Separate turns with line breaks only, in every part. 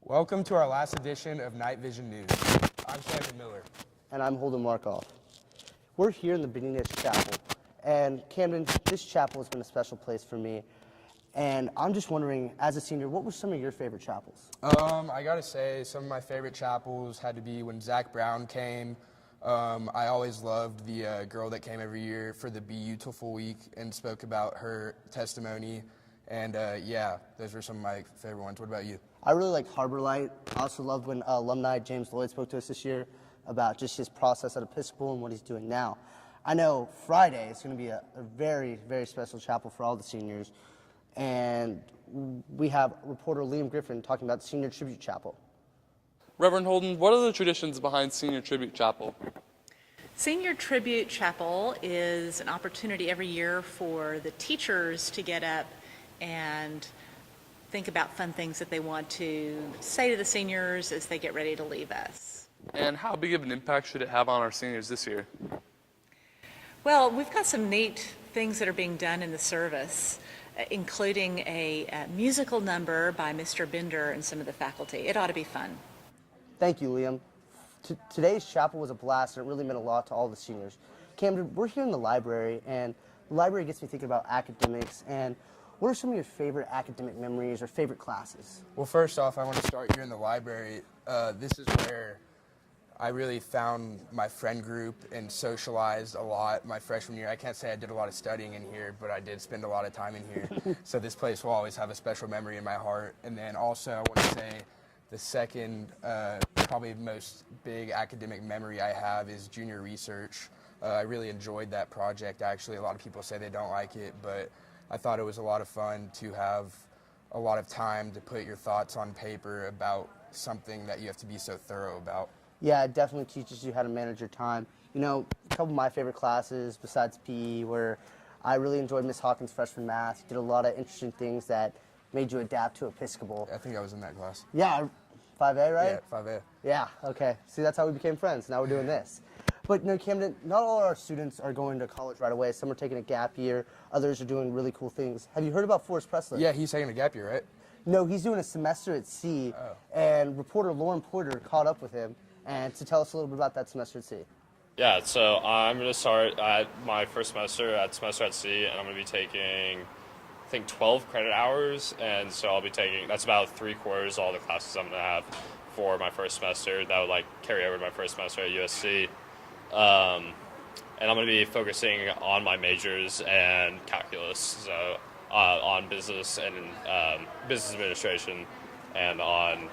Welcome to our last edition of Night Vision News. I'm Shannon Miller.
And I'm Holden Markoff. We're here in the Benitez Chapel, and Camden, this chapel has been a special place for me. And I'm just wondering, as a senior, what were some of your favorite chapels?
I gotta say, some of my favorite chapels had to be when Zach Brown came. I always loved the girl that came every year for the Beautiful Week and spoke about her testimony. And yeah, those were some of my favorite ones. What about you?
I really liked Harbor Light. I also loved when alumni James Lloyd spoke to us this year about just his process at Episcopal and what he's doing now. I know Friday is going to be a very, very special chapel for all the seniors. And we have reporter Liam Griffin talking about the Senior Tribute Chapel.
Reverend Holden, what are the traditions behind Senior Tribute Chapel?
Senior Tribute Chapel is an opportunity every year for the teachers to get up and think about fun things that they want to say to the seniors as they get ready to leave us.
And how big of an impact should it have on our seniors this year?
Well, we've got some neat things that are being done in the service, including a musical number by Mr. Bender and some of the faculty. It ought to be fun.
Thank you, Liam. Today's chapel was a blast, and it really meant a lot to all the seniors. Camden, we're here in the library, and the library gets me thinking about academics. And what are some of your favorite academic memories or favorite classes?
Well, first off, I want to start here in the library. This is where I really found my friend group and socialized a lot my freshman year. I can't say I did a lot of studying in here, but I did spend a lot of time in here. So this place will always have a special memory in my heart. And then also I want to say the second, probably most big academic memory I have is junior research. I really enjoyed that project. Actually, a lot of people say they don't like it, but I thought it was a lot of fun to have a lot of time to put your thoughts on paper about something that you have to be so thorough about.
Yeah, it definitely teaches you how to manage your time. You know, a couple of my favorite classes besides PE were I really enjoyed Miss Hawkins' freshman math. You did a lot of interesting things that made you adapt to Episcopal.
I think I was in that class.
Yeah, 5A, right?
Yeah, 5A.
Yeah, okay. See, that's how we became friends. Now we're doing this. But no, Camden, not all our students are going to college right away. Some are taking a gap year. Others are doing really cool things. Have you heard about Forrest Pressler?
Yeah, he's taking a gap year, right?
No, he's doing a semester at sea.
Oh.
And reporter Lauren Porter caught up with him and to tell us a little bit about that semester at sea.
Yeah, so I'm going to start at my first semester at sea, and I'm going to be taking, I think, 12 credit hours. And so I'll be taking, that's about 3/4 of all the classes I'm going to have for my first semester. That would carry over to my first semester at USC. And I'm going to be focusing on my majors and calculus, so on business and business administration, and on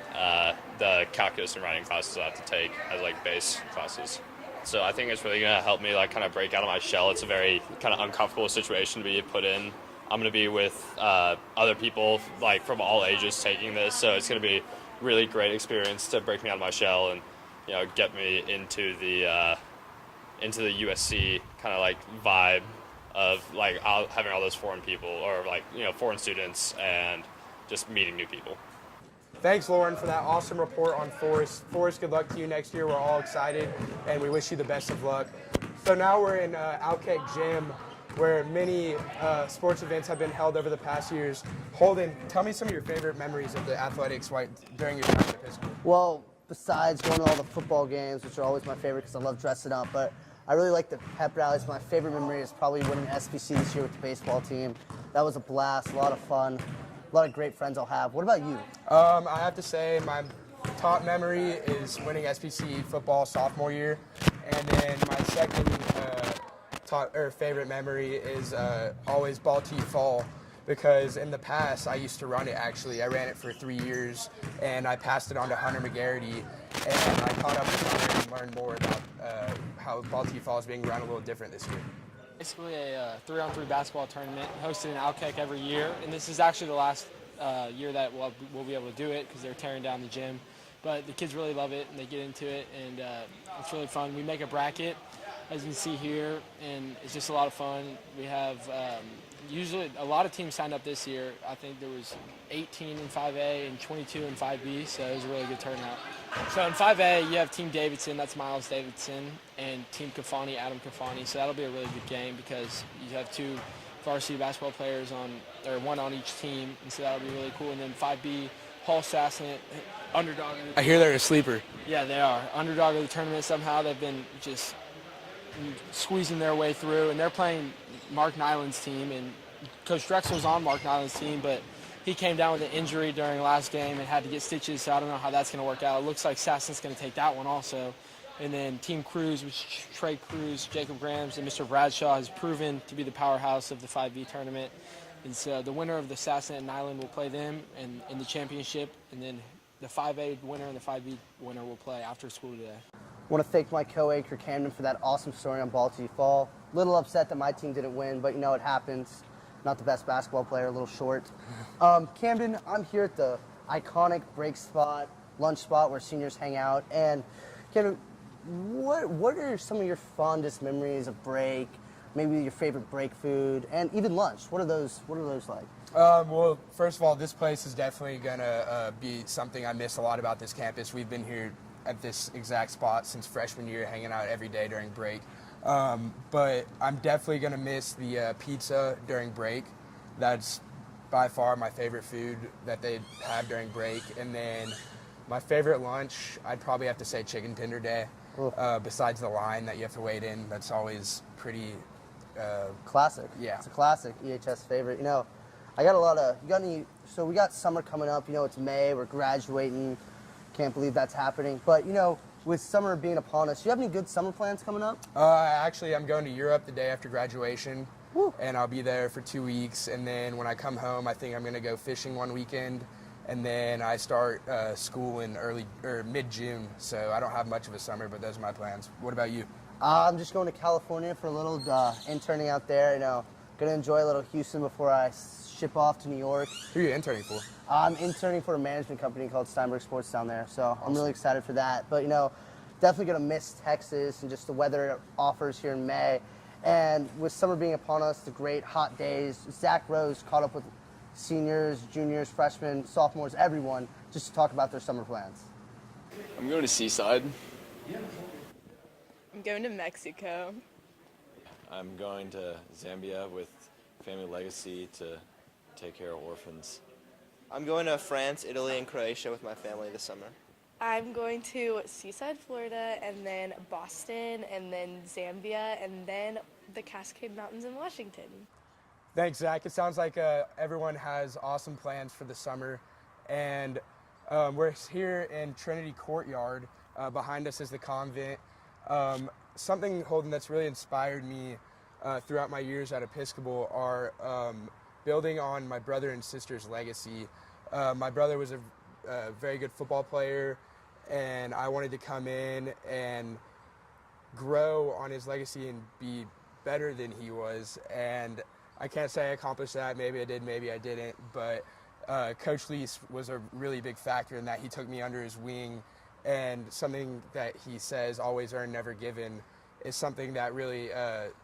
the calculus and writing classes I have to take as base classes. So I think it's really going to help me kind of break out of my shell. It's a very kind of uncomfortable situation to be put in. I'm going to be with other people from all ages taking this, so it's going to be a really great experience to break me out of my shell and get me into the USC kind of vibe of having all those foreign people or foreign students and just meeting new people.
Thanks, Lauren, for that awesome report on Forrest. Forrest, good luck to you next year. We're all excited, and we wish you the best of luck. So now we're in Alkek Gym, where many sports events have been held over the past years. Holden, tell me some of your favorite memories of the athletics during your time at Episcopal.
Well, besides going to all the football games, which are always my favorite because I love dressing up, but I really like the pep rallies. My favorite memory is probably winning SBC this year with the baseball team. That was a blast, a lot of fun, a lot of great friends I'll have. What about you?
I have to say my top memory is winning SBC football sophomore year, and then my second favorite memory is always Ball T Fall, because in the past I used to run it. Actually, I ran it for 3 years, and I passed it on to Hunter McGarity, and I caught up with Hunter and learned more about how Ball T Fall is being run a little different this year.
Basically a 3-on-3 basketball tournament hosted in Alkek every year, and this is actually the last year that we'll be able to do it because they're tearing down the gym. But the kids really love it, and they get into it, and it's really fun. We make a bracket, as you can see here, and it's just a lot of fun. We have usually a lot of teams signed up this year. I think there was 18 in 5A and 22 in 5B, so it was a really good turnout. So in 5A, you have Team Davidson, that's Miles Davidson, and Team Kafani, Adam Kafani. So that'll be a really good game because you have two varsity basketball players one on each team, and so that'll be really cool. And then 5B, Paul Sassant, underdog.
I hear they're a sleeper.
Yeah, they are. Underdog of the tournament somehow. They've been just squeezing their way through, and they're playing Mark Nyland's team. And Coach Drexler's on Mark Nyland's team, but he came down with an injury during last game and had to get stitches, so I don't know how that's going to work out. It looks like Sasson's going to take that one also. And then Team Cruz, which Trey Cruz, Jacob Grams, and Mr. Bradshaw has proven to be the powerhouse of the 5V tournament. And so the winner of the Sasson and Nyland will play them in the championship, and then the 5A winner and the 5B winner will play after school today.
I want to thank my co-anchor Camden for that awesome story on Ball to Fall. Little upset that my team didn't win, but you know it happens. Not the best basketball player, a little short. Camden, I'm here at the iconic break spot, lunch spot where seniors hang out. And Camden, what are some of your fondest memories of break? Maybe your favorite break food, and even lunch. What are those like?
Well, first of all, this place is definitely gonna be something I miss a lot about this campus. We've been here at this exact spot since freshman year, hanging out every day during break. But I'm definitely gonna miss the pizza during break. That's by far my favorite food that they have during break. And then my favorite lunch, I'd probably have to say chicken tender day. Besides the line that you have to wait in, that's always pretty
Classic.
Yeah.
It's a classic EHS favorite. You know, I got a lot of, so we got summer coming up, you know, it's May, we're graduating. Can't believe that's happening. But, you know, with summer being upon us, do you have any good summer plans coming up?
Actually, I'm going to Europe the day after graduation.
Woo.
And I'll be there for 2 weeks. And then when I come home, I think I'm going to go fishing one weekend. And then I start school in mid-June. So I don't have much of a summer, but those are my plans. What about you?
I'm just going to California for a little interning out there. You know, going to enjoy a little Houston before I ship off to New York.
Who are you interning for?
I'm interning for a management company called Steinberg Sports down there, so I'm really excited for that. But, you know, definitely going to miss Texas and just the weather it offers here in May. And with summer being upon us, the great hot days, Zach Rose caught up with seniors, juniors, freshmen, sophomores, everyone, just to talk about their summer plans.
I'm going to Seaside.
I'm going to Mexico.
I'm going to Zambia with Family Legacy to take care of orphans.
I'm going to France, Italy, and Croatia with my family this summer.
I'm going to Seaside, Florida, and then Boston, and then Zambia, and then the Cascade Mountains in Washington.
Thanks, Zach. It sounds like everyone has awesome plans for the summer. And we're here in Trinity Courtyard. Behind us is the convent. Something, Holden, that's really inspired me throughout my years at Episcopal are building on my brother and sister's legacy. My brother was a very good football player, and I wanted to come in and grow on his legacy and be better than he was. And I can't say I accomplished that. Maybe I did, maybe I didn't. But Coach Lease was a really big factor in that. He took me under his wing. And something that he says, always earned, never given, is something that really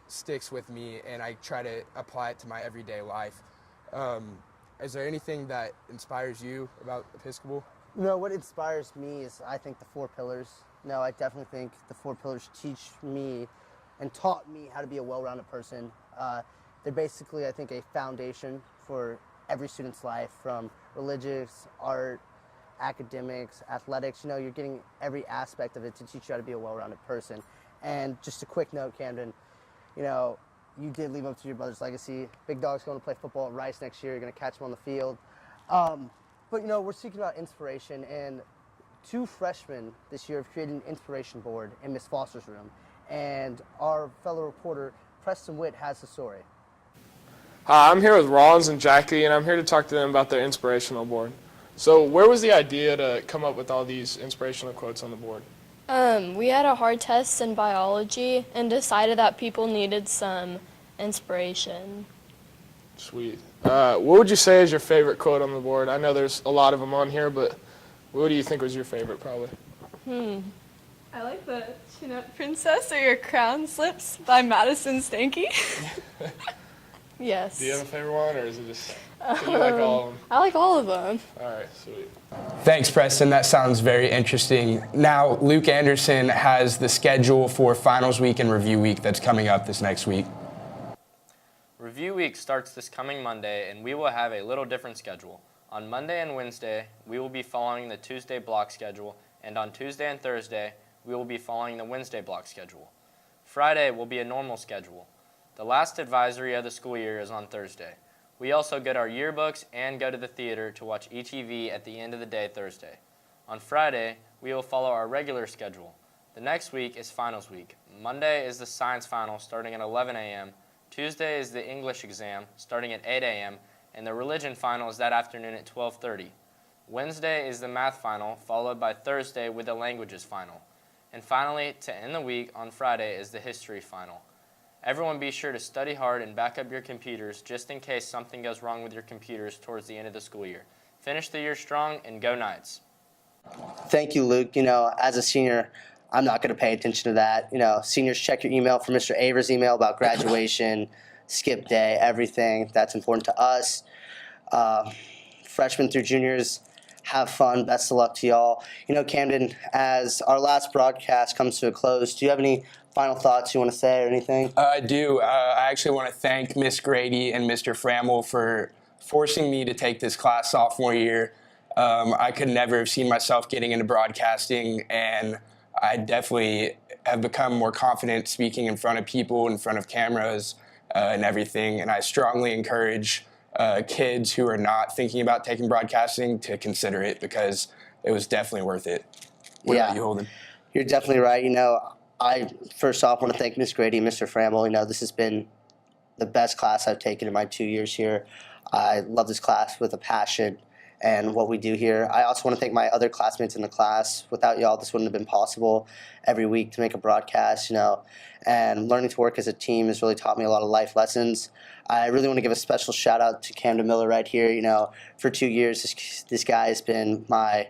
sticks with me, and I try to apply it to my everyday life. Is there anything that inspires you about Episcopal?
You know, what inspires me is, I think, the 4 pillars. No, I definitely think the 4 pillars teach me and taught me how to be a well-rounded person. They're basically, I think, a foundation for every student's life, from religious, art, academics, athletics. You know, you're getting every aspect of it to teach you how to be a well-rounded person. And just a quick note, Camden, you know, you did leave up to your brother's legacy. Big Dog's going to play football at Rice next year. You're going to catch him on the field. But, you know, we're speaking about inspiration, and 2 freshmen this year have created an inspiration board in Miss Foster's room. And our fellow reporter, Preston Witt, has the story.
Hi, I'm here with Rollins and Jackie, and I'm here to talk to them about their inspirational board. So where was the idea to come up with all these inspirational quotes on the board?
We had a hard test in biology and decided that people needed some inspiration.
Sweet. What would you say is your favorite quote on the board? I know there's a lot of them on here, but what do you think was your favorite probably?
I like the Chin-Up Princess or Your Crown Slips by Madison Stanky.
Yes.
Do you have a favorite one, or is it just you like all of them?
I like all of them.
All right, sweet.
Thanks, Preston. That sounds very interesting. Now, Luke Anderson has the schedule for finals week and review week that's coming up this next week.
Review week starts this coming Monday, and we will have a little different schedule. On Monday and Wednesday, we will be following the Tuesday block schedule, and on Tuesday and Thursday, we will be following the Wednesday block schedule. Friday will be a normal schedule. The last advisory of the school year is on Thursday. We also get our yearbooks and go to the theater to watch ETV at the end of the day Thursday. On Friday, we will follow our regular schedule. The next week is finals week. Monday is the science final starting at 11 a.m. Tuesday is the English exam starting at 8 a.m. and the religion final is that afternoon at 12:30. Wednesday is the math final, followed by Thursday with the languages final. And finally, to end the week, on Friday is the history final. Everyone be sure to study hard and back up your computers just in case something goes wrong with your computers towards the end of the school year. Finish the year strong and go Knights.
Thank you, Luke. As a senior, I'm not going to pay attention to that. Seniors, check your email for Mr. Aver's email about graduation, skip day, everything. That's important to us. Freshmen through juniors, have fun. Best of luck to y'all. Camden, as our last broadcast comes to a close, do you have any final thoughts you want to say or anything?
I do. I actually want to thank Miss Grady and Mr. Frammel for forcing me to take this class sophomore year. I could never have seen myself getting into broadcasting, and I definitely have become more confident speaking in front of people, in front of cameras, and everything. And I strongly encourage kids who are not thinking about taking broadcasting to consider it, because it was definitely worth it. What about you, Holden?
You're definitely right. I first off want to thank Miss Grady and Mr. Frammel. This has been the best class I've taken in my 2 years here. I love this class with a passion and what we do here. I also want to thank my other classmates in the class. Without y'all, this wouldn't have been possible every week to make a broadcast, and learning to work as a team has really taught me a lot of life lessons. I really want to give a special shout out to Camden Miller right here. For 2 years, this guy has been my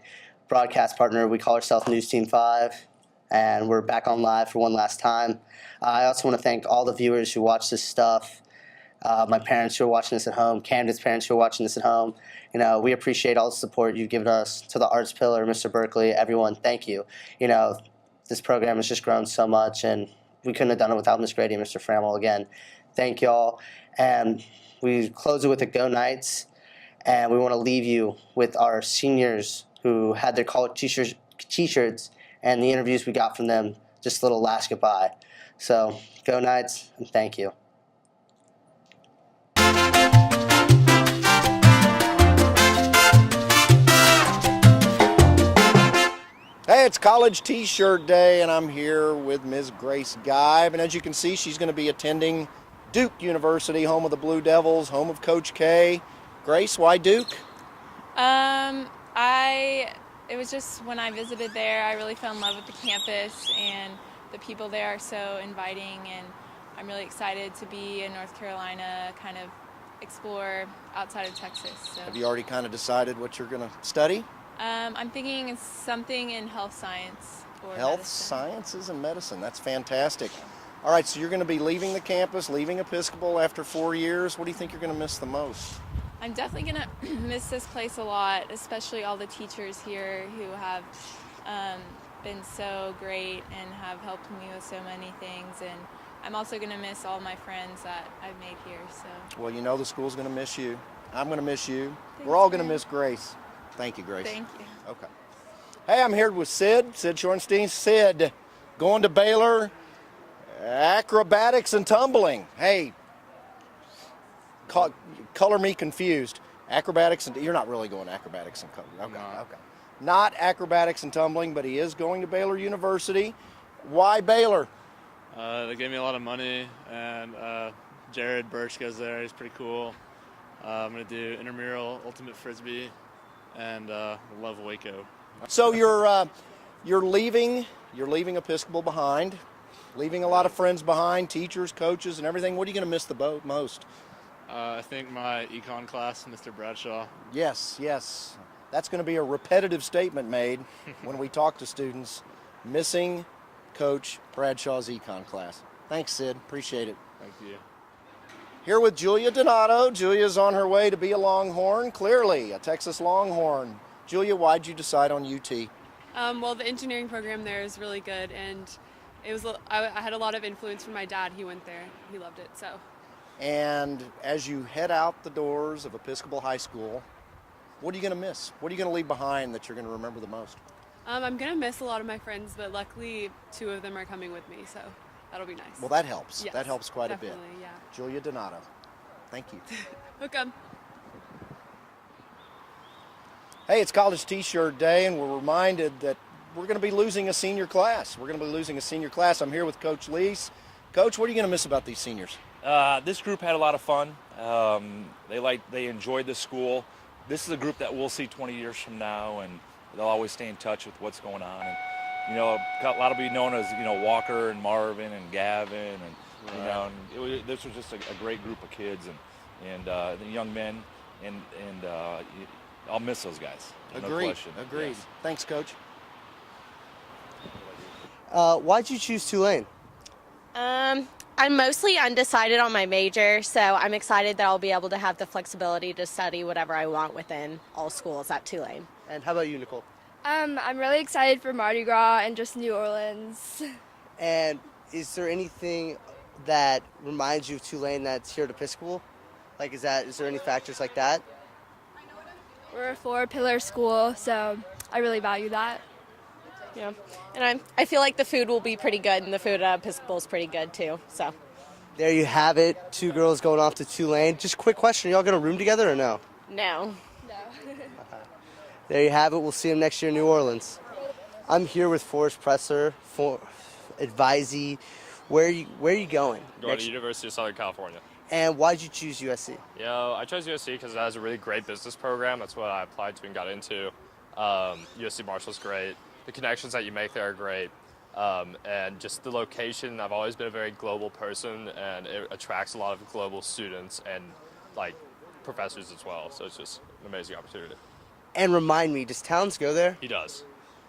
broadcast partner. We call ourselves News Team 5, and we're back on live for one last time. I also want to thank all the viewers who watch this stuff. My parents who are watching this at home, Camden's parents who are watching this at home. We appreciate all the support you've given us. To the Arts Pillar, Mr. Berkeley, everyone, thank you. This program has just grown so much, and we couldn't have done it without Miss Grady and Mr. Frammel. Again, thank y'all. And we close it with a Go Knights, and we want to leave you with our seniors who had their college t-shirts and the interviews we got from them, just a little last goodbye. So, Go Knights, and thank you.
Hey, it's College T-Shirt Day, and I'm here with Ms. Grace Geib. And as you can see, she's going to be attending Duke University, home of the Blue Devils, home of Coach K. Grace, why Duke?
It was just when I visited there, I really fell in love with the campus, and the people there are so inviting, and I'm really excited to be in North Carolina, kind of explore outside of Texas. So.
Have you already kind of decided what you're going to study?
I'm thinking something in health science or
Health
medicine.
sciences and medicine. That's fantastic. All right, so you're going to be leaving the campus, leaving Episcopal after 4 years. What do you think you're going to miss the most?
I'm definitely going to miss this place a lot, especially all the teachers here who have been so great and have helped me with so many things. And I'm also going to miss all my friends that I've made here. So.
Well, the school's going to miss you. I'm going to miss you.
Thanks,
We're all going to
man.
miss Grace. Thank you, Grace.
Thank you.
Okay. Hey, I'm here with Sid Shorenstein. Sid, going to Baylor, acrobatics and tumbling. Hey, color me confused. Acrobatics and you're not really going acrobatics and tumbling. Okay. Not acrobatics and tumbling, but he is going to Baylor University. Why Baylor?
They gave me a lot of money, and Jared Birch goes there. He's pretty cool. I'm going to do intramural, ultimate frisbee, and love Waco.
So you're leaving Episcopal behind, leaving a lot of friends behind, teachers, coaches, and everything. What are you going to miss the most?
I think my econ class, Mr. Bradshaw.
Yes. That's going to be a repetitive statement made when we talk to students. Missing Coach Bradshaw's econ class. Thanks, Sid. Appreciate it.
Thank you.
Here with Julia Donato. Julia's on her way to be a Longhorn, clearly a Texas Longhorn. Julia, why'd you decide on UT?
Well, the engineering program there is really good, and I had a lot of influence from my dad. He went there. He loved it, so.
And as you head out the doors of Episcopal High School, What are you going to miss? What are you going to leave behind that you're going to remember the most?
I'm going to miss a lot of my friends, but luckily 2 of them are coming with me, so that'll be nice.
Well, that helps.
Yes,
that helps quite a bit.
definitely, yeah.
Julia Donato, thank you.
Hook 'em.
Hey, it's College T-shirt day, and we're reminded that we're going to be losing a senior class. I'm here with Coach Lease. Coach, what are you going to miss about these seniors?
This group had a lot of fun. They enjoyed the school. This is a group that we'll see 20 years from now, and they'll always stay in touch with what's going on. And a lot of be known as Walker and Marvin and Gavin, and this was just a great group of kids and the young men, and I'll miss those guys. No question.
Agreed.
Yes.
Thanks, Coach.
Why'd you choose Tulane?
I'm mostly undecided on my major, so I'm excited that I'll be able to have the flexibility to study whatever I want within all schools at Tulane.
And how about you, Nicole?
I'm really excited for Mardi Gras and just New Orleans.
And is there anything that reminds you of Tulane that's here at Episcopal? Like, is there any factors like that?
We're a 4-pillar school, so I really value that.
Yeah, and I feel like the food will be pretty good, and the food at Episcopal is pretty good too. So
There you have it. 2 girls going off to Tulane. Just a quick question: are y'all gonna room together or no?
no.
There you have it. We'll see him next year in New Orleans. I'm here with Forrest Presser, advisee. Where are you going?
Going to University of Southern California.
And why'd you choose USC?
I chose USC because it has a really great business program. That's what I applied to and got into. USC Marshall's great. The connections that you make there are great. And just the location, I've always been a very global person, and it attracts a lot of global students and professors as well. So it's just an amazing opportunity.
And remind me, does Towns go there?
He does.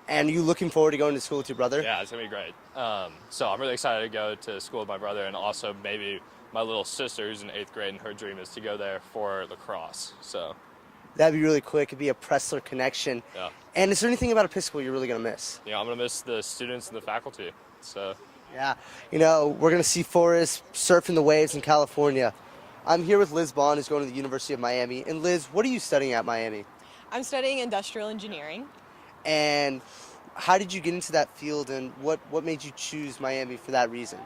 And are you looking forward to going to school with your brother?
Yeah, it's going to be great. So I'm really excited to go to school with my brother, and also maybe my little sister who's in 8th grade, and her dream is to go there for lacrosse. So
That'd be really quick. It'd be a Pressler connection.
yeah.
And is there anything about Episcopal you're really going to miss?
I'm going to miss the students and the faculty. So
Yeah. We're going to see Forrest surfing the waves in California. I'm here with Liz Bond, who's going to the University of Miami. And Liz, what are you studying at Miami?
I'm studying industrial engineering.
And how did you get into that field, and what made you choose Miami for that reason?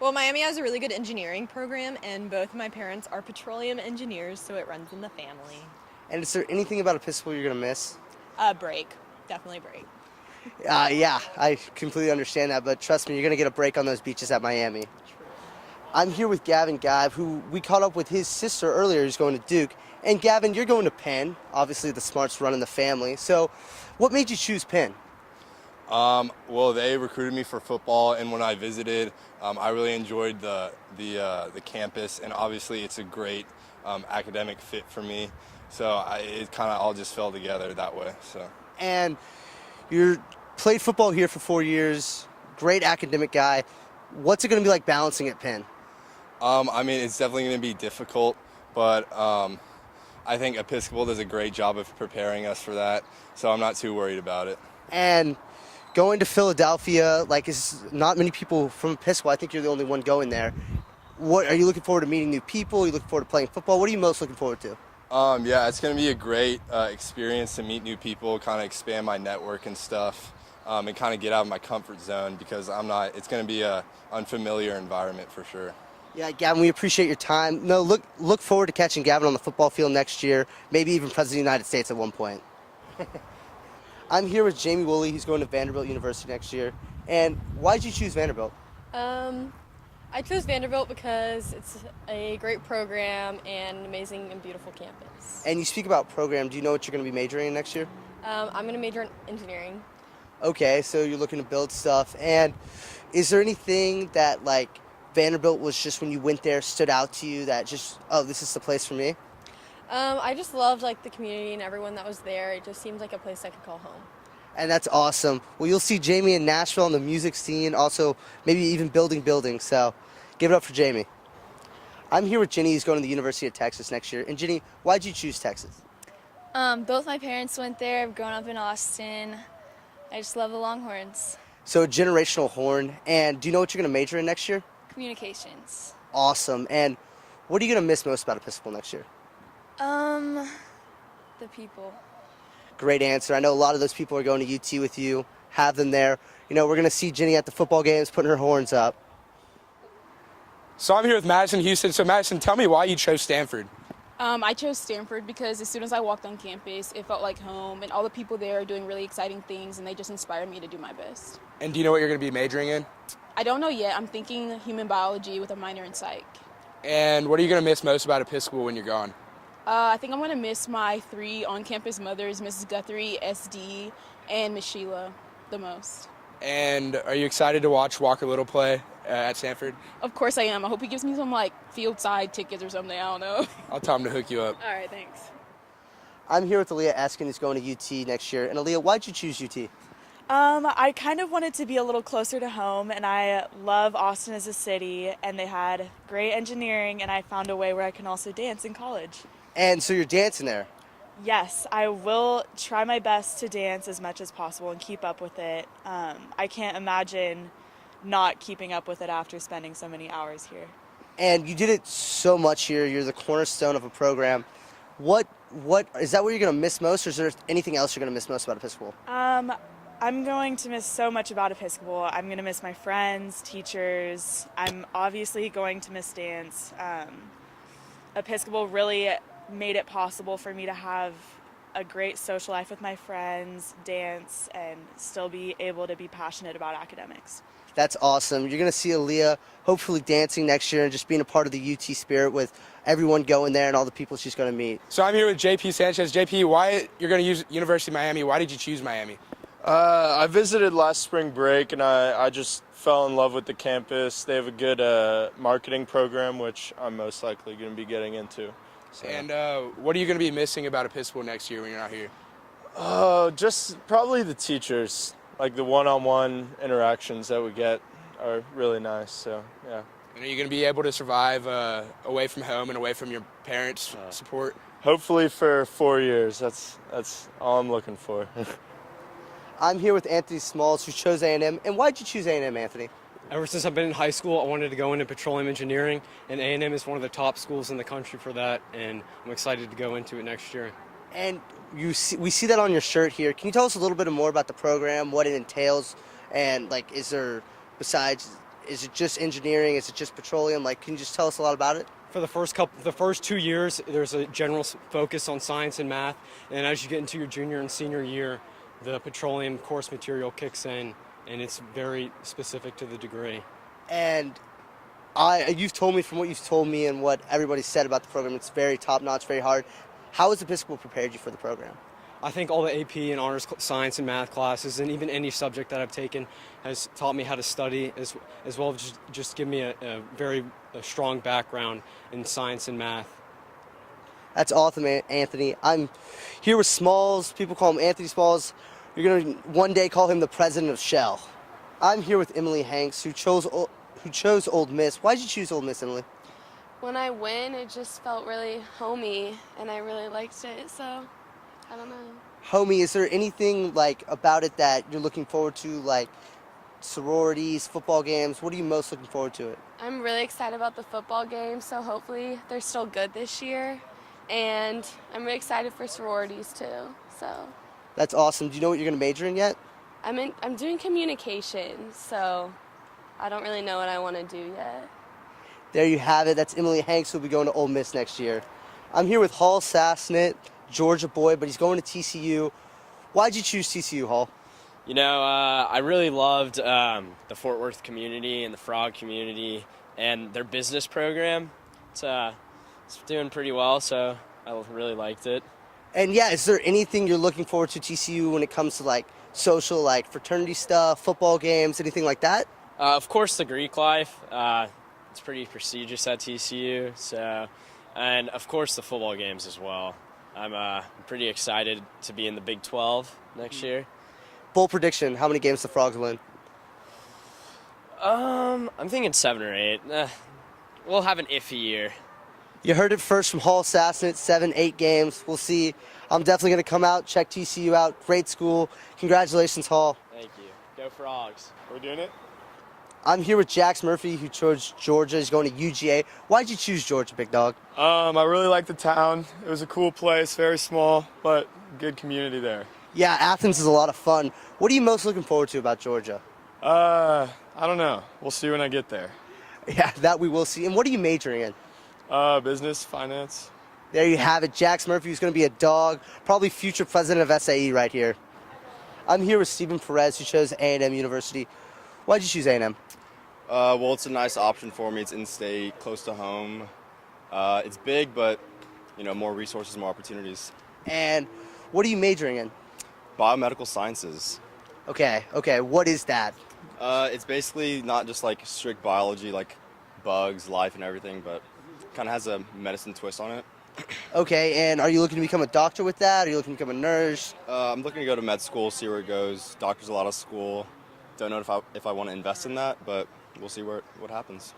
Well, Miami has a really good engineering program, and both my parents are petroleum engineers, so it runs in the family.
And is there anything about Episcopal you're going to miss?
Break. Definitely break.
Yeah, I completely understand that, but trust me, you're going to get a break on those beaches at Miami. I'm here with Gavin Gabb, who we caught up with his sister earlier, who's going to Duke. And Gavin, you're going to Penn, obviously the smarts run in the family. So what made you choose Penn?
Well, they recruited me for football, and when I visited, I really enjoyed the campus, and obviously it's a great academic fit for me. So it kind of all just fell together that way. So.
And you played football here for 4 years, great academic guy. What's it going to be like balancing at Penn?
It's definitely going to be difficult, but I think Episcopal does a great job of preparing us for that, so I'm not too worried about it.
And going to Philadelphia, is not many people from Episcopal. I think you're the only one going there. What are you looking forward to meeting new people? Are you looking forward to playing football? What are you most looking forward to?
It's going to be a great experience to meet new people, kind of expand my network and stuff, and kind of get out of my comfort zone because it's going to be a unfamiliar environment for sure.
Yeah, Gavin, we appreciate your time. No, look forward to catching Gavin on the football field next year, maybe even President of the United States at one point. I'm here with Jamie Woolley, who's going to Vanderbilt University next year. And why did you choose Vanderbilt?
I chose Vanderbilt because it's a great program and an amazing and beautiful campus.
And you speak about program. Do you know what you're going to be majoring in next year?
I'm going to major in engineering.
Okay, so you're looking to build stuff. And is there anything that, Vanderbilt was just when you went there stood out to you that just, oh, this is the place for me?
I just loved the community and everyone that was there. It just seemed like a place I could call home.
And that's awesome. Well, you'll see Jamie in Nashville on the music scene, also maybe even building buildings. So give it up for Jamie. I'm here with Ginny, who's going to the University of Texas next year. And Ginny, why'd you choose Texas?
Both my parents went there. I've grown up in Austin. I just love the Longhorns.
So a generational horn. And do you know what you're going to major in next year?
Communications.
Awesome. And what are you going to miss most about Episcopal next year?
The people.
Great answer. I know a lot of those people are going to UT with you. Have them there. You know, we're going to see Ginny at the football games putting her horns up.
So I'm here with Madison Houston. So Madison, tell me why you chose Stanford.
I chose Stanford because as soon as I walked on campus, it felt like home, and all the people there are doing really exciting things, and they just inspired me to do my best.
And do you know what you're going to be majoring in?
I don't know yet. I'm thinking human biology with a minor in psych.
And what are you going to miss most about Episcopal when you're gone?
I think I'm going to miss my 3 on-campus mothers, Mrs. Guthrie, SD, and Miss Sheila, the most.
And are you excited to watch Walker Little play at Stanford?
Of course I am. I hope he gives me some, field side tickets or something. I don't know.
I'll tell him to hook you up.
All right, thanks.
I'm here with Aaliyah Eskin, who's going to UT next year. And Aaliyah, why'd you choose UT?
I kind of wanted to be a little closer to home, and I love Austin as a city, and they had great engineering, and I found a way where I can also dance in college.
And so you're dancing there.
Yes, I will try my best to dance as much as possible and keep up with it. I can't imagine not keeping up with it after spending so many hours here.
And you did it so much here. You're the cornerstone of a program. What is that what you're going to miss most, or is there anything else you're going to miss most about Episcopal?
I'm going to miss so much about Episcopal. I'm going to miss my friends, teachers. I'm obviously going to miss dance. Episcopal really made it possible for me to have a great social life with my friends, dance, and still be able to be passionate about academics.
That's awesome. You're going to see Aaliyah hopefully dancing next year and just being a part of the UT spirit with everyone going there and all the people she's going to meet.
So I'm here with JP Sanchez. JP, why you're going to use University of Miami? Why did you choose Miami?
I visited last spring break, and I just fell in love with the campus. They have a good marketing program, which I'm most likely going to be getting into. So.
And what are you going to be missing about Episcopal next year when you're not here?
Just probably the teachers. Like the one-on-one interactions that we get are really nice, so yeah.
And are you going to be able to survive away from home and away from your parents' support?
Hopefully for 4 years. That's all I'm looking for.
I'm here with Anthony Smalls, who chose A&M. And why'd you choose A&M, Anthony?
Ever since I've been in high school, I wanted to go into petroleum engineering, and A&M is one of the top schools in the country for that, and I'm excited to go into it next year.
And we see that on your shirt here. Can you tell us a little bit more about the program, what it entails, and is it just engineering? Is it just petroleum? Can you just tell us a lot about it?
For the first 2 years, there's a general focus on science and math, and as you get into your junior and senior year, the petroleum course material kicks in, and it's very specific to the degree.
And you've told me from what you've told me and what everybody said about the program, it's very top-notch, very hard. How has Episcopal prepared you for the program?
I think all the AP and honors science and math classes, and even any subject that I've taken, has taught me how to study, as well as just give me a very strong background in science and math.
That's awesome, Anthony. I'm here with Smalls. People call him Anthony Smalls. You're going to one day call him the president of Shell. I'm here with Emily Hanks, who chose Old Miss. Why did you choose Old Miss, Emily?
When I win, it just felt really homey, and I really liked it, so I don't know.
Homie, is there anything about it that you're looking forward to, sororities, football games? What are you most looking forward to it?
I'm really excited about the football game, so hopefully they're still good this year, and I'm really excited for sororities too. So.
That's awesome. Do you know what you're going to major in yet?
I'm doing communication, so I don't really know what I want to do yet.
There you have it. That's Emily Hanks, who'll be going to Ole Miss next year. I'm here with Hall Sassnett, Georgia boy, but he's going to TCU. Why'd you choose TCU, Hall?
You know, I really loved the Fort Worth community and the Frog community and their business program. It's doing pretty well, so I really liked it.
And yeah, is there anything you're looking forward to TCU when it comes to social, fraternity stuff, football games, anything like that?
Of course, the Greek life. It's pretty prestigious at TCU, and of course the football games as well. I'm pretty excited to be in the Big 12 next year.
Bold prediction, how many games the Frogs win?
I'm thinking 7 or 8. We'll have an iffy year.
You heard it first from Hall Sassnett, 7, 8 games. We'll see. I'm definitely going to come out, check TCU out. Great school. Congratulations, Hall.
Thank you. Go Frogs.
We're doing it?
I'm here with Jax Murphy, who chose Georgia. He's going to UGA. Why'd you choose Georgia, big dog?
I really like the town. It was a cool place, very small, but good community there.
Yeah, Athens is a lot of fun. What are you most looking forward to about Georgia?
I don't know. We'll see when I get there.
Yeah, that we will see. And what are you majoring in?
Business, finance.
There you have it. Jax Murphy, who's going to be a dog, probably future president of SAE right here. I'm here with Stephen Perez, who chose A&M University. Why'd you choose A&M?
Well, it's a nice option for me. It's in-state, close to home. It's big, but, more resources, more opportunities.
And what are you majoring in?
Biomedical sciences.
Okay. What is that?
It's basically not just like strict biology, like bugs, life, and everything, but kind of has a medicine twist on it.
Okay, and are you looking to become a doctor with that? Are you looking to become a nurse?
I'm looking to go to med school, see where it goes. Doctor's a lot of school. Don't know if I want to invest in that, but we'll see what happens.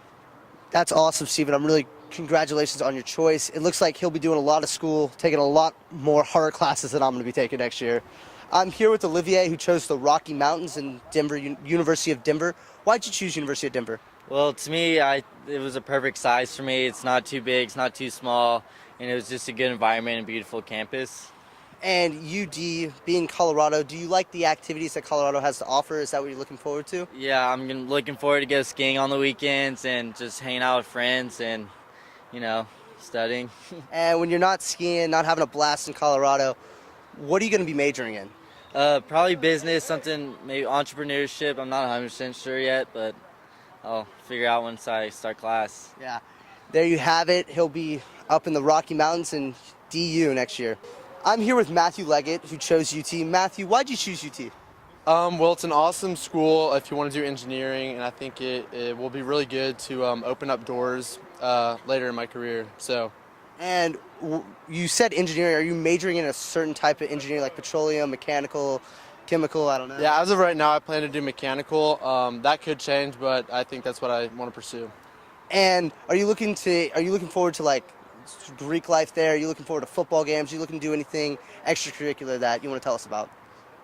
That's awesome, Stephen. Congratulations on your choice. It looks like he'll be doing a lot of school, taking a lot more harder classes than I'm going to be taking next year. I'm here with Olivier, who chose the Rocky Mountains in Denver, University of Denver. Why'd you choose University of Denver?
Well, to me, it was a perfect size for me. It's not too big, it's not too small, and it was just a good environment and beautiful campus.
And UD, being Colorado, do you like the activities that Colorado has to offer? Is that what you're looking forward to?
Yeah, I'm looking forward to go skiing on the weekends and just hanging out with friends and, studying.
And when you're not skiing, not having a blast in Colorado, what are you going to be majoring in?
Probably business, something, maybe entrepreneurship. I'm not 100% sure yet, but I'll figure out once I start class.
Yeah. There you have it. He'll be up in the Rocky Mountains in DU next year. I'm here with Matthew Leggett, who chose UT. Matthew, why'd you choose UT?
Well, it's an awesome school if you want to do engineering, and I think it will be really good to open up doors later in my career.
And you said engineering. Are you majoring in a certain type of engineering, like petroleum, mechanical, chemical? I don't know.
Yeah, as of right now, I plan to do mechanical. That could change, but I think that's what I want to pursue.
And are you looking forward to like Greek life there? Are you looking forward to football games? Are you looking to do anything extracurricular that you want to tell us about?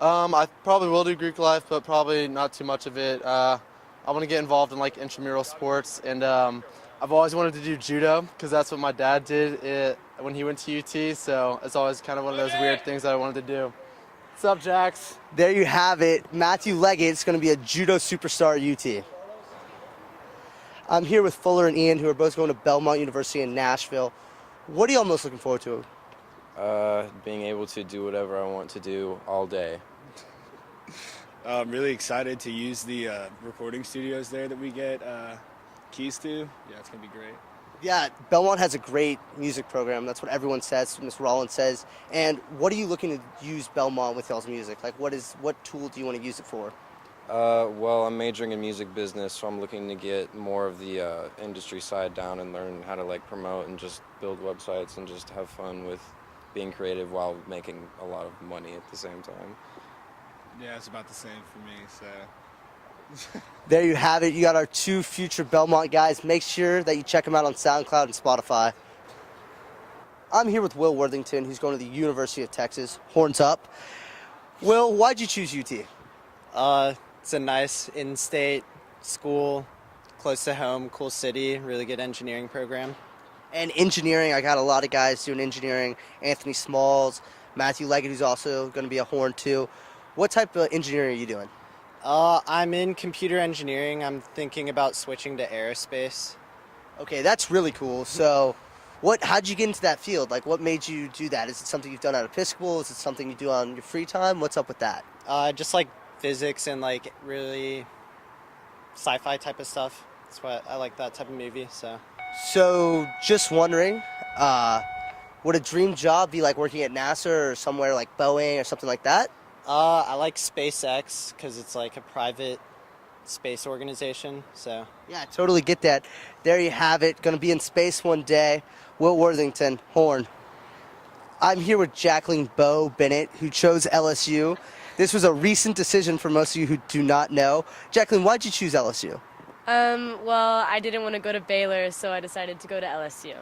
I probably will do Greek life, but probably not too much of it. I want to get involved in like intramural sports, and I've always wanted to do judo because that's what my dad did when he went to UT. So it's always kind of one of those weird things that I wanted to do. What's up, Jax?
There you have it. Matthew Leggett is going to be a judo superstar at UT. I'm here with Fuller and Ian, who are both going to Belmont University in Nashville. What are y'all most looking forward to?
Being able to do whatever I want to do all day.
I'm really excited to use the recording studios there that we get keys to. Yeah, it's going to be great.
Yeah, Belmont has a great music program. That's what everyone says, Ms. Rollins says. And what are you looking to use Belmont with y'all's music? Like, what tool do you want to use it for?
Well, I'm majoring in music business, so I'm looking to get more of the industry side down and learn how to like promote and just build websites and just have fun with being creative while making a lot of money at the same time.
Yeah, it's about the same for me, so.
There you have it. You got our two future Belmont guys. Make sure that you check them out on SoundCloud and Spotify. I'm here with Will Worthington, who's going to the University of Texas. Horns up. Will, why'd you choose UT?
It's a nice in-state school, close to home, cool city, really good engineering program.
And engineering, I got a lot of guys doing engineering. Anthony Smalls, Matthew Leggett, who's also going to be a horn too. What type of engineering are you doing?
I'm in computer engineering. I'm thinking about switching to aerospace.
Okay, that's really cool. So how'd you get into that field? Like, what made you do that? Is it something you've done at Episcopal? Is it something you do on your free time? What's up with that?
Just like physics and like really sci-fi type of stuff. That's why I like that type of movie.
So just wondering, would a dream job be like working at NASA or somewhere like Boeing or something like that?
I like SpaceX because it's like a private space organization. So
yeah, I totally get that. There you have it. Going to be in space one day. Will Worthington, horn. I'm here with Jacqueline Bo Bennett, who chose LSU. This was a recent decision for most of you who do not know. Jacqueline, why'd you choose LSU?
Well, I didn't want to go to Baylor, so I decided to go to LSU.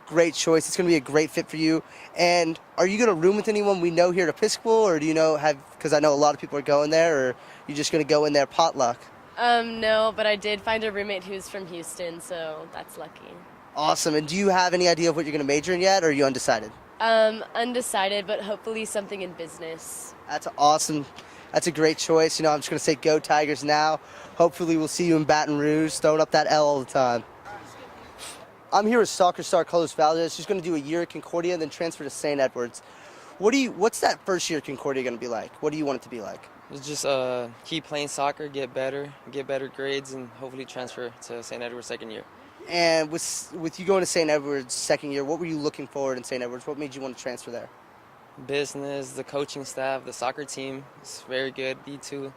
Great choice. It's going to be a great fit for you. And are you going to room with anyone we know here at Episcopal, or do you know because I know a lot of people are going there, or you just going to go in there potluck?
No, but I did find a roommate who's from Houston, so that's lucky.
Awesome. And do you have any idea of what you're going to major in yet, or are you undecided?
Undecided, but hopefully something in business.
That's awesome. That's a great choice. I'm just going to say go Tigers now. Hopefully we'll see you in Baton Rouge, throwing up that L all the time. I'm here with soccer star Carlos Valdez. She's going to do a year at Concordia and then transfer to St. Edwards. What's that first year at Concordia going to be like? What do you want it to be like?
It's just keep playing soccer, get better grades, and hopefully transfer to St. Edward's second year.
And with you going to St. Edwards second year, what were you looking forward in St. Edwards? What made you want to transfer there?
Business, the coaching staff, the soccer team is very good. D2,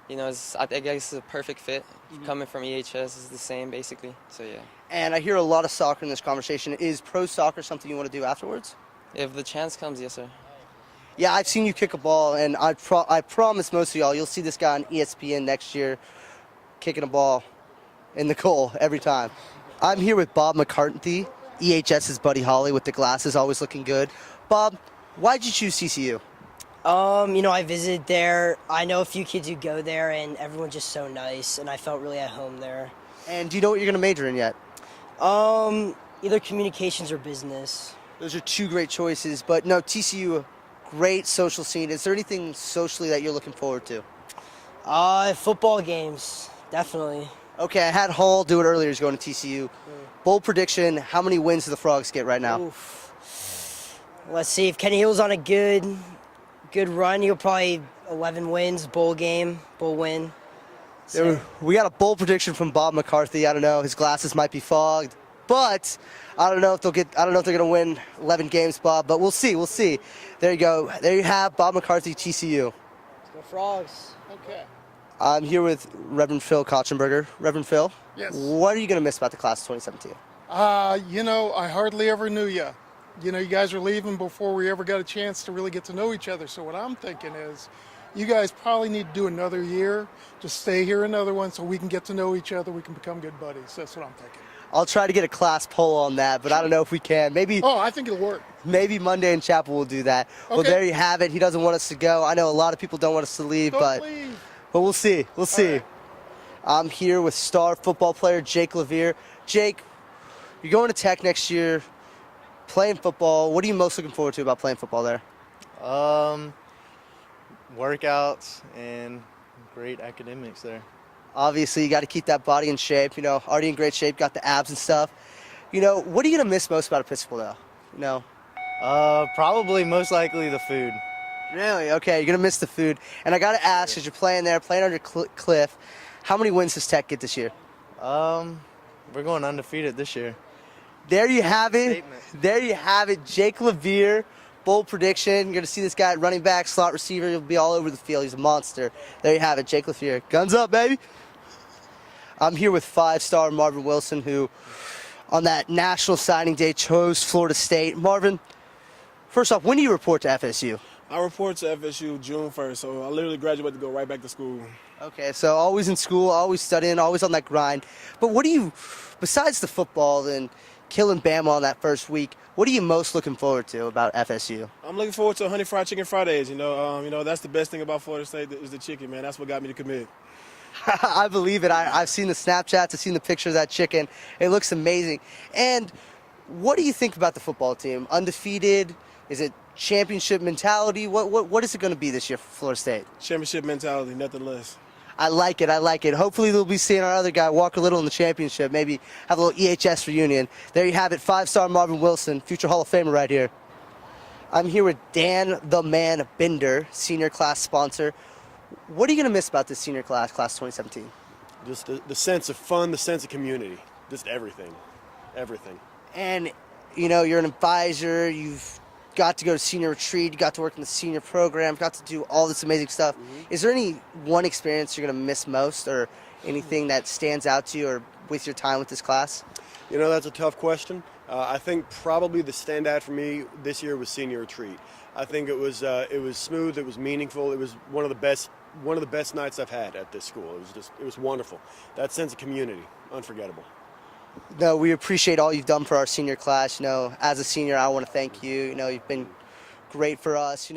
I guess it's a perfect fit. Coming from EHS is the same basically. So yeah.
And I hear a lot of soccer in this conversation. Is pro soccer something you want to do afterwards?
If the chance comes, yes sir.
Yeah, I've seen you kick a ball, and I promise most of y'all, you'll see this guy on ESPN next year kicking a ball in the goal every time. I'm here with Bob McCarthy, EHS's Buddy Holly with the glasses, always looking good. Bob, why'd you choose TCU?
I visited there. I know a few kids who go there, and everyone's just so nice, and I felt really at home there.
And do you know what you're going to major in yet?
Either communications or business.
Those are two great choices, but no, TCU, great social scene. Is there anything socially that you're looking forward to?
Football games, definitely.
Okay, I had Hall do it earlier. He's going to TCU. Bold prediction, how many wins do the Frogs get right now?
Oof. Let's see, if Kenny Hill's on a good run, he'll probably 11 wins, bowl win. So.
We got a bold prediction from Bob McCarthy. I don't know, his glasses might be fogged, but I don't know if they're going to win 11 games, Bob, but we'll see. There you go. There you have Bob McCarthy, TCU.
Let's go Frogs.
Okay.
I'm here with Reverend Phil Kotchenberger. Reverend Phil,
Yes.
What are you going to miss about the class of 2017?
I hardly ever knew you. You guys are leaving before we ever got a chance to really get to know each other. So what I'm thinking is you guys probably need to do another year. Just stay here another one so we can get to know each other. We can become good buddies. That's what I'm thinking.
I'll try to get a class poll on that, but I don't know if we can. Maybe.
Oh, I think it'll work.
Maybe Monday in chapel will do that. Okay. Well, there you have it. He doesn't want us to go. I know a lot of people don't want us to leave, but we'll see. We'll see. Right. I'm here with star football player Jake Levere. Jake, you're going to Tech next year, playing football. What are you most looking forward to about playing football there?
Workouts and great academics there.
Obviously, you got to keep that body in shape. Already in great shape, got the abs and stuff. What are you going to miss most about Episcopal, though?
Probably most likely the food.
Really? Okay, you're going to miss the food. And I got to ask, because you're playing there, playing under Cliff, how many wins does Tech get this year?
We're going undefeated this year.
There you have it. There you have it. Jake Levere, bold prediction. You're going to see this guy at running back, slot receiver. He'll be all over the field. He's a monster. There you have it, Jake Levere. Guns up, baby. I'm here with five-star Marvin Wilson, who on that national signing day chose Florida State. Marvin, first off, when do you report to FSU?
I report to FSU June 1st, so I literally graduate to go right back to school.
Okay, so always in school, always studying, always on that grind. But what do you, besides the football and killing Bama on that first week, what are you most looking forward to about FSU?
I'm looking forward to Honey Fried Chicken Fridays. That's the best thing about Florida State is the chicken, man. That's what got me to commit.
I believe it. I've seen the Snapchats. I've seen the pictures of that chicken. It looks amazing. And what do you think about the football team? Undefeated? Is it championship mentality? What is it going to be this year for Florida State?
Championship mentality, nothing less.
I like it. Hopefully they'll be seeing our other guy, Walker Little, in the championship. Maybe have a little EHS reunion. There you have it. Five-star Marvin Wilson, future Hall of Famer right here. I'm here with Dan the Man Binder, senior class sponsor. What are you going to miss about this senior class 2017?
Just the sense of fun, the sense of community, just everything.
And, you're an advisor. You've got to go to senior retreat. You got to work in the senior program. Got to do all this amazing stuff. Mm-hmm. Is there any one experience you're going to miss most, or anything that stands out to you, or with your time with this class?
That's a tough question. I think probably the standout for me this year was senior retreat. I think it was smooth. It was meaningful. It was one of the best nights I've had at this school. It was wonderful. That sense of community, unforgettable.
No, we appreciate all you've done for our senior class. As a senior, I want to thank you. You've been great for us.